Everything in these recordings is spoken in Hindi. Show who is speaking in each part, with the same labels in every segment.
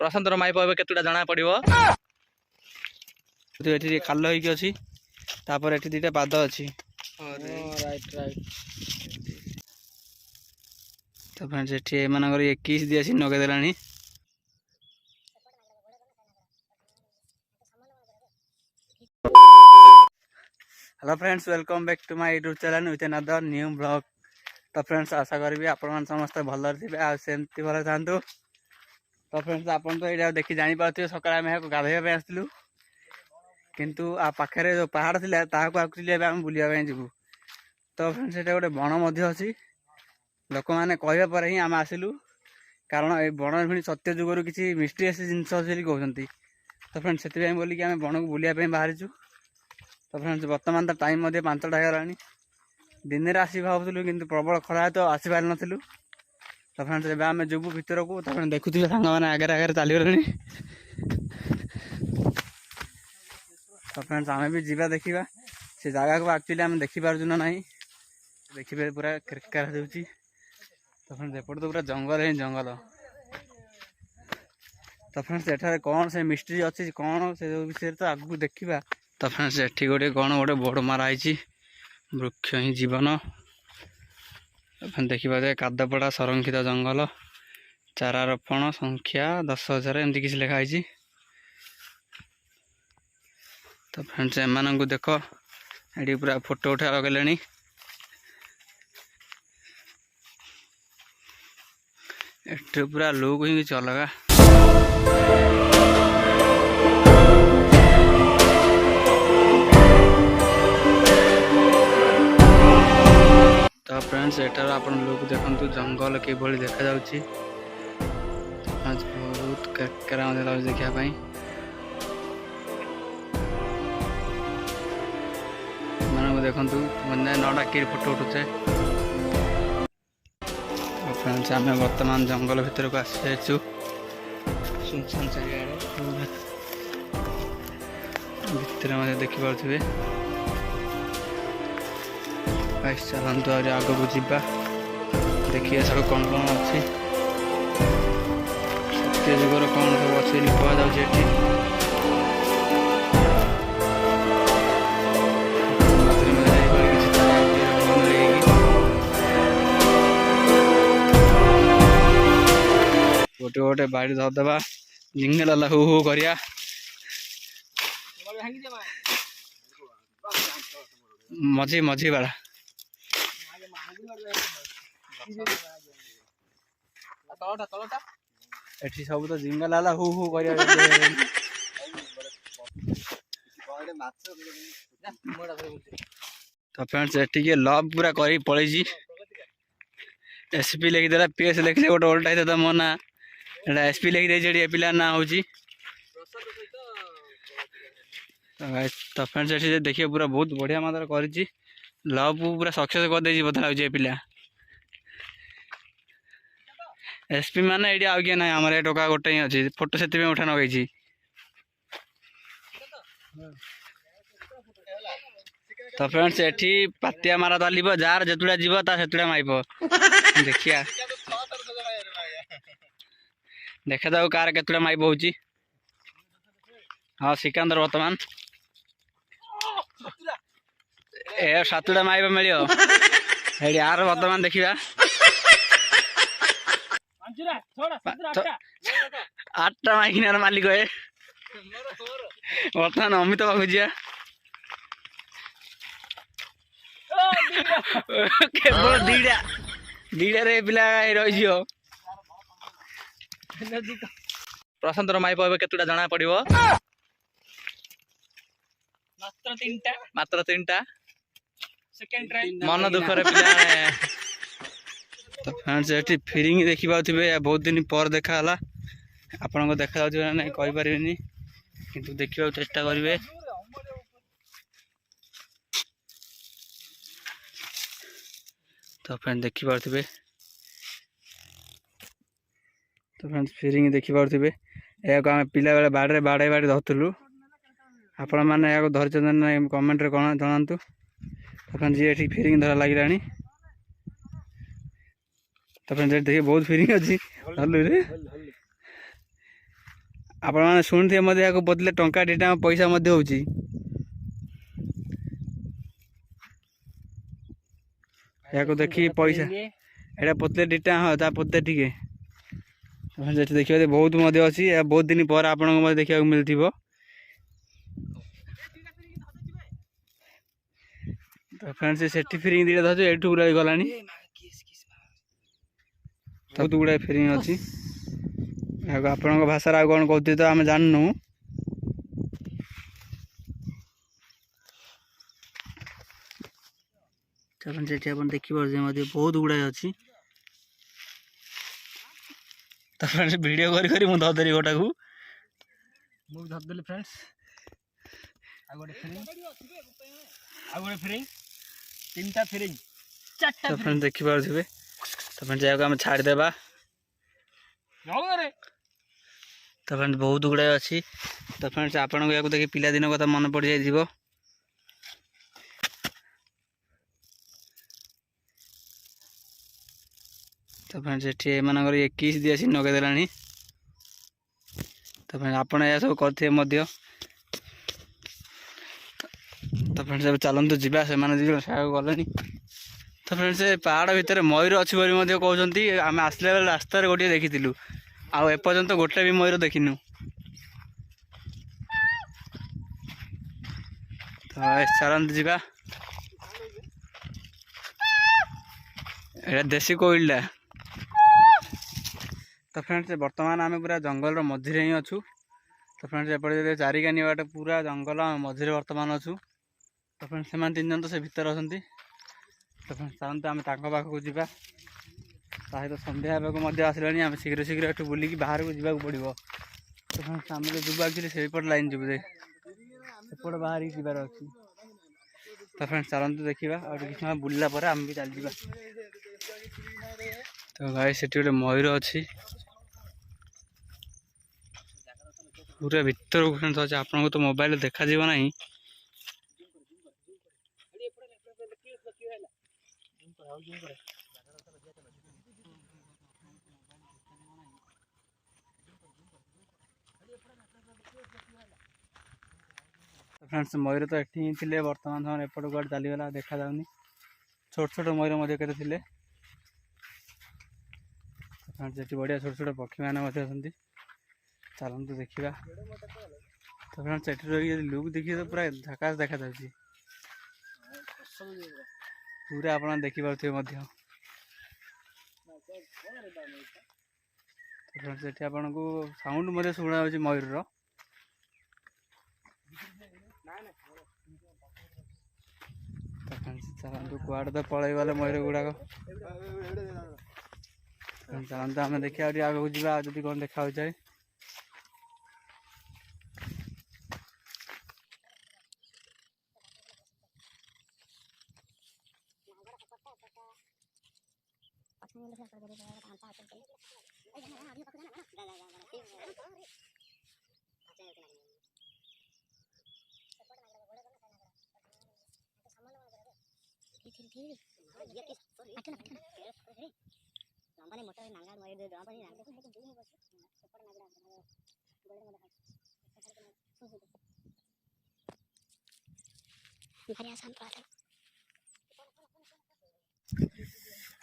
Speaker 1: प्रशांतर माइप ए केतुटा जना पड़ो ये खाल होगी तापर ये दीटा पाद अच्छी
Speaker 2: राइट राइट
Speaker 1: तो फ्रेंड्स ये एमानकर ये किस दिया नगेदेला। Hello friends welcome back to my YouTube channel with another new blog. तो फ्रेंड्स आशा करी आपण समस्त भल थे आमती भल था। तो फ्रेंड्स आपन तो ये देखी जापारे सकाल आम गाधोवा आसलु किंतु आ पाखे जो पहाड़ थी एक्चुअली आम बुलाया जीवु। तो फ्रेंड्स ये गोटे बण अच्छी लोक मैंने कहवा पर ही आम आसिलु कारण ये बण भी सत्य जुगर किसी मिस्टीरियस जिनस अच्छी कहते। तो फ्रेंड्स से बोलिक आम बण को बुलाया बाहरीचु। तो फ्रेंड्स बर्तमान तो टाइम 5टा होगा दिन में आसी भावुलु किंतु प्रबल खरा तो आसी पार नु। तो फ्रेंड्स एवं आम जीवु भर को देखुए सांग मैंने आगे आगे चलगले। तो फ्रेंड्स आम भी जीवा देखा से जगह को एक्चुअली आम देखिपार्जु ना देखिए पूरा क्रिकार हो। तो फ्रेंड्स एपट तो पूरा जंगल ही जंगल। तो फ्रेंड्स एठार कौन से मिस्ट्री अच्छी कौन से विषय तो आगू देखा। तो फ्रेंड्स एठी गोटे कौन गोटे बोर्ड माराई वृक्ष ही जीवन देखिए कादपड़ा संरक्षित जंगल चारा रोपण संख्या 10,000 एमती किसी लिखाई। तो फ्रेंड्स एम को देख ये पूरा फोटो उठा लगे एठ पूरा लुक ही किसी अलग। तो फ्रेंड्स एटार आपण लोग देखु जंगल कि देखा जाउछि। बहुत केकरा देखापी मानक देखु मैंने नड़ा कि फोटो उठुचे। फ्रेंड्स आम बर्तमान जंगल भितर को आसी सुनसान चारिआडे भितर देखिपे। चलतु आग को जीवा देखिए सब कौन कौन अच्छी सत्य जुगर कौन सब अच्छे कहुच्छे। गोटे गोटे बाड़ी धरदे जिंगल हु हु करिया मझी मझी बाड़ा एठी सब तो जिंगल आला हु हु करिया। तो फ्रेंड्स एठी के लव पूरा करी पड़ी एसपी लिखिदेला पीएस लिखले गोटे ओल्टा तो मो ना एसपी लिखिदे पिला ना हूँ। तो फ्रेंड्स ये देखिए पूरा बहुत बढ़िया मात्रा कर लव पूरा सक्सेस कर दे बता लगे पिला एसपी माने ये आउ किए ना आम टोका गोटे ही अच्छी फोटो से उठा नगई। तो फ्रेंड्स एठी पातिया मारा चलो जार जितुड़ा जीव से माइप देखिया देखा जाऊ कार केतुड़ा माइप हो। हाँ सिकंदर बर्तमान ए 7टा माइप मिल यार बर्तमान देखा 8टा माइक मालिक है बर्तमान अमित पाखु जा केवल दीटा पिला रही। प्रशांतर माइप ए केतुटा जना पड़ो मात्र 3टा मन दुख पिला। तो फ्रेंड्स ये फिरिंग देखी पाथे बहुत दिन पर देखा आपन को देखा ना कहीपर किंतु देखा चेष्टा करेंगे। तो फ्रेंड्स देखी पारे तो फ्रेंड्स फिरिंग देखी पारे या आम पिला बेले बाड़े बाड़े बाड़े धरलु आपण मैंने या धरते ना कमेंट रे कौन जनातु। तो फ्रेंड्स ये फिरिंग धरा लगे। तो फ्रेंड्स देखिए बहुत फिरिंग अच्छी ଆପଣମାନେ ଶୁଣିଥିବେ ମଧ୍ୟ ଏହାକୁ ବଦଲେ ଟଙ୍କା 2 ଟଙ୍କା ପଇସା ମଧ୍ୟ ହେଉଛି। ଏହାକୁ ଦେଖି ପଇସା ଏଇଟା ପୋତଲେ 2 ଟଙ୍କା, ହଁ ତା ପୋତେ ଟିକେ ସେଠି ଦେଖିବା ବହୁତ ମଧ୍ୟ ଅଛି। ଏହା ବହୁତ ଦିନ ପରେ ଆପଣଙ୍କୁ ମଧ୍ୟ ଦେଖିବାକୁ ମିଳିଥିବ। ତ ଫ୍ରେଣ୍ଡସ୍ ସେଠି ଫିରିଙ୍ଗ ଦୁଇଟା ଧରିଛୁ, ଏଇଠୁ ଗୁଡ଼ାଏ ଗଲାଣି। ବହୁତ ଗୁଡ଼ାଏ ଫିରିଙ୍ଗ ଅଛି। ଏହାକୁ ଆପଣଙ୍କ ଭାଷାରେ ଆଉ କ'ଣ କହୁଥିବେ ତ ଆମେ ଜାଣିନୁ। ତାପରେ ସେଠି ଆପଣ ଦେଖିପାରୁଥିବେ ମଧ୍ୟ ବହୁତ ଗୁଡ଼ାଏ ଅଛି। ତାପରେ ଭିଡ଼ିଓ କରି କରି ମୁଁ ଧରିଦେଲି ଗୋଟାକୁ,
Speaker 2: ମୁଁ ଧରିଦେଲି ଫ୍ରେଣ୍ଡସ୍। ଆଉ ଗୋଟେ ଫିରିଙ୍ଗ 3ଟା ଫିରିଙ୍ଗ 4ଟା
Speaker 1: ଫ୍ରେଣ୍ଡସ୍ ଦେଖିପାରୁଥିବେ। ତାପରେ ଯାହାକୁ ଆମେ ଛାଡ଼ିଦେବା। ତାପରେ ବହୁତ ଗୁଡ଼ାଏ ଅଛି। ତ ଫ୍ରେଣ୍ଡସ୍ ଆପଣଙ୍କୁ ଏହାକୁ ଦେଖି ପିଲାଦିନ କଥା ମନେ ପଡ଼ିଯାଇଥିବ। ତାପରେ ସେଠି ଏମାନଙ୍କର 21 ଦିଆ ସି ଲଗେଇଦେଲାଣି। ତାପରେ ଆପଣ ଏହା ସବୁ କରିଥିବେ ମଧ୍ୟ। ତ ଫ୍ରେଣ୍ଡସ୍ ଏବେ ଚାଲନ୍ତୁ ଯିବା, ସେମାନେ ଯିବେ ସେଆକୁ ଗଲେଣି। ତ ଫ୍ରେଣ୍ଡସ୍ ସେ ପାହାଡ଼ ଭିତରେ ମୟୂର ଅଛି ବୋଲି ମଧ୍ୟ କହୁଛନ୍ତି। ଆମେ ଆସିଲା ବେଳେ ରାସ୍ତାରେ ଗୋଟିଏ ଦେଖିଥିଲୁ, ଆଉ ଏପର୍ଯ୍ୟନ୍ତ ଗୋଟେ ବି ମୟୂର ଦେଖିନୁ। ତ ଚାଲନ୍ତୁ ଯିବା। ଏଇଟା ଦେଶୀ କୋଇଲଟା। ତ ଫ୍ରେଣ୍ଡସ୍ ବର୍ତ୍ତମାନ ଆମେ ପୁରା ଜଙ୍ଗଲର ମଝିରେ ହିଁ ଅଛୁ। ତ ଫ୍ରେଣ୍ଡସ୍ ଏପଟେ ଚାରିକାନି ବାଟ ପୁରା ଜଙ୍ଗଲ ମଝିରେ ବର୍ତ୍ତମାନ ଅଛୁ। ତ ଫ୍ରେଣ୍ଡସ୍ ସେମାନେ 3 ଜଣ ତ ସେ ଭିତରେ ଅଛନ୍ତି। ତ ଫ୍ରେଣ୍ଡସ୍ ଚାଲନ୍ତୁ ଆମେ ତାଙ୍କ ପାଖକୁ ଯିବା। ସହିତ ସନ୍ଧ୍ୟା ହେବାକୁ ମଧ୍ୟ ଆସିଲାଣି। ଆମେ ଶୀଘ୍ର ଶୀଘ୍ର ଏଠୁ ବୁଲିକି ବାହାରକୁ ଯିବାକୁ ପଡ଼ିବ। ତ ଫ୍ରେଣ୍ଡସ୍ ଆମେ ତ ଯିବୁ ଆକ୍ଚୁଆଲି ସେଇପଟ ଲାଇନ୍ ଯିବୁ, ସେପଟ ବାହାରିକି ଯିବାର ଅଛି। ତ ଫ୍ରେଣ୍ଡସ୍ ଚାଲନ୍ତୁ ଦେଖିବା, ଆଉ କିଛି ସମୟ ବୁଲିଲା ପରେ ଆମେ ବି ଚାଲିଯିବା। ତ ଭାଇ ସେଠି ଗୋଟେ ମୟୂର ଅଛି ପୁରା ଭିତରକୁ ଫ୍ରେଣ୍ଡସ୍ ଅଛି। ଆପଣଙ୍କୁ ତ ମୋବାଇଲରେ ଦେଖାଯିବ ନାହିଁ। फ्रेंड्स मयूर तो एठी थे बर्तमान समय एपट कुआडे चलीगला देखा जाऊनी। छोट छोट मयूर मध्य केते थिले। फ्रेंड्स एठी बढ़िया छोट छोट पक्षी मैंने चलते देखा। तो फ्रेंड्स एठी रही लुक देखिए तो पूरा झकास देखा जाउची पूरा आपन देखि पारथिबे मध्य। तो फ्रेंड्स एठी आपन को साउंड मध्य सुना जाउची मयूर रो। चलते कुआड़े तो पलि गले मयूर गुड़ाक। चलते आम देखा आगे जावा जदि कौन देखा जाए।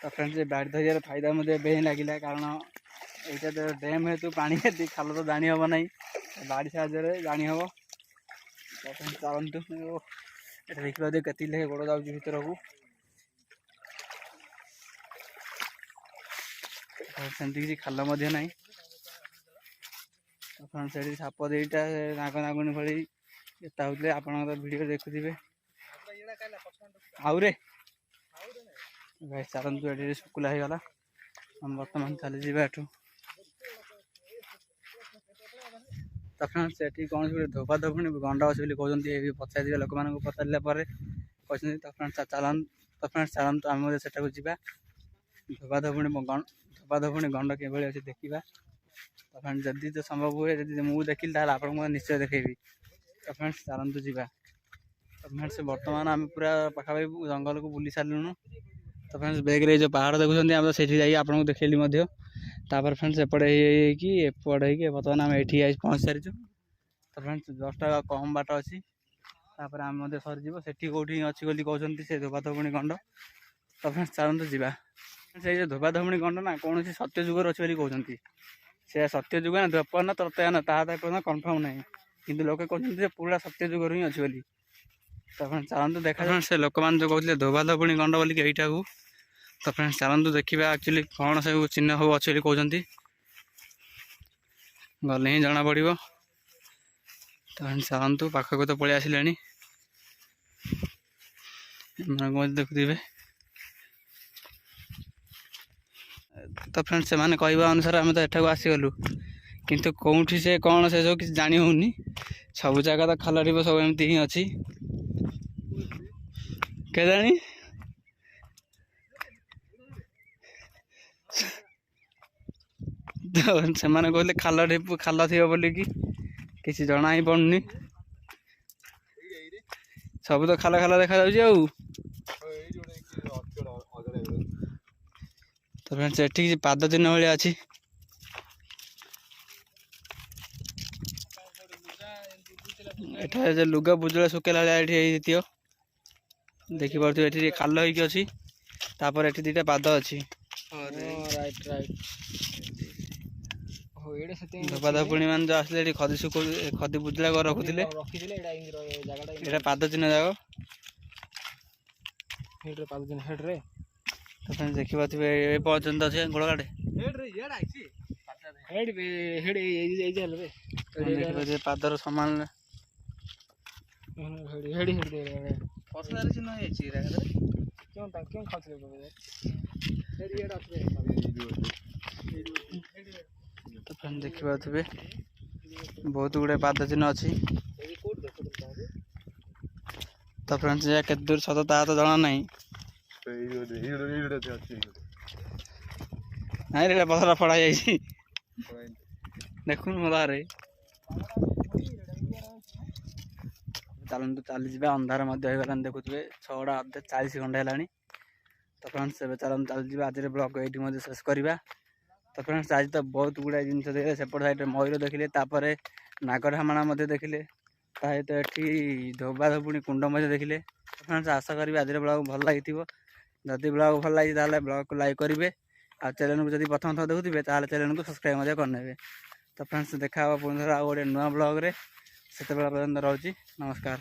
Speaker 1: तो फ्रेंड्स बाड़ी धरियार फायदा मुझे ही लगे कारण यहाँ तो डैम हेतु पानी खाल तो जानी हम ना बाड़ी साहय जानी हम। तो चलतु देखा के लेखे गोड़ जाऊँ भर को सेमती किसी खाल ना। तो फ्रेंड्स से साप दुईटा नाग नागुणी भाई एता होते आप भिडियो देखुवे आउे भाई चलतु ये शुक्ला हो गला हम बर्तमान चली जावा एठू। तो फ्रेंड्स से कौन धोपा धोपुणी गंड अच्छे कहते पचार लोक मान पचारा कहते। तो फ्रेंड्स चलतु आम से जावा धोपा धोपुणी गंड कि अच्छे देखा। तो फ्रेंड्स जदि तो संभव हुए जब मुझे देखिली आपको निश्चय देखेबी। तो फ्रेंड्स चलतु जावा। तो फ्रेंड्स बर्तमान आम पूरा पाखापाखि जंगल को बुली सारूँ। तो फ्रेंड्स बैग रे जो पहाड़ देखुं आम तो आपको देखली। तापर फ्रेंड्स एपटे कि एपटे बर्तमान आम ये पहुँच सारीचु। तो फ्रेंड्स 10 टा कम बाट अच्छी तापर आम सरीज से कौटी अच्छी बोली कहते से धोबाधपुणी गंड। तो फ्रेंड्स चलते जावा से धोबाधपुणी गंड ना कौन सत्य जुगर अच्छी बोली कहते से सत्य जुग ना द्वापर ना त्रैतायन ताहा कन्फर्म ना कि लोके कहते पूरा सत्य जुगर ही अच्छी बोली। तो फ्रेंड्स चलते देखा से लोक मैंने जो कहते धोबाधपुणी गंड बोलिक यहीटा को। तो फ्रेंड्स चलते देखा एक्चुअली कौन सब चिन्ह सब अच्छे कहते गले ही जना पड़। तो चलतु पाखक तो पलि आसिले देखुवे। तो फ्रेंड्स से माने कहवा अनुसार आम तो एठाक आसीगलु किंतु कौटी से कौन से सब किसी जानी होनी सब जगह तो खाल ढिप सब एमती ही अच्छी के जानी। तो से कहले खाल ढिप खाल थी बोलिकी किसी जना ही पड़नी सब तो खाला खाला देखा जाऊँ। तो फ्रेंड्स एठी पाद चिन्ह भाया अच्छी एठार लुगा बुजुला सुखेला ये देखी पारे ये खाल होगी अच्छी तापर एठी दीटा पाद अच्छी धोबाधपुणी मान जो आसले खदी खदी बुझला कर रखुले ये पाद चिन्ह जाक देखी पारे ये पर्यटन अच्छे गोड़ाटे पादर सामान तो फ्रेंड देखी पारे बहुत गुड़े पाद चिन्ह अच्छी। तो फ्रेंड्स ये केते दूर सत ता तो जना नहीं नहीं पथर फड़ा जाइए देखुन मोदारे चलतु चली जाए अंधार होगलानी देखुए 6:40 घंटा है। तो फ्रेंड्स चलते चली जाए आज ब्लॉग ये शेष करवा। तो फ्रेंड्स आज तो बहुत गुड़ाए जिन देखिए सेपट साइड मयूर देखिले नागरहामणा देखिले सहित ये धोबाधपुणी कुंड देखिले। तो फ्रेंड्स आशा करी आज ब्लॉग भल लगी जदि ब्लॉग भल लगी ब्लॉग को लाइक करेंगे आ चैनल को जब प्रथम थर देखुए चैनल को सब्सक्राइब करने। तो फ्रेंड्स देखा पुनः गोटे नुआ ब्लॉग रे से पर्यंत रोची नमस्कार।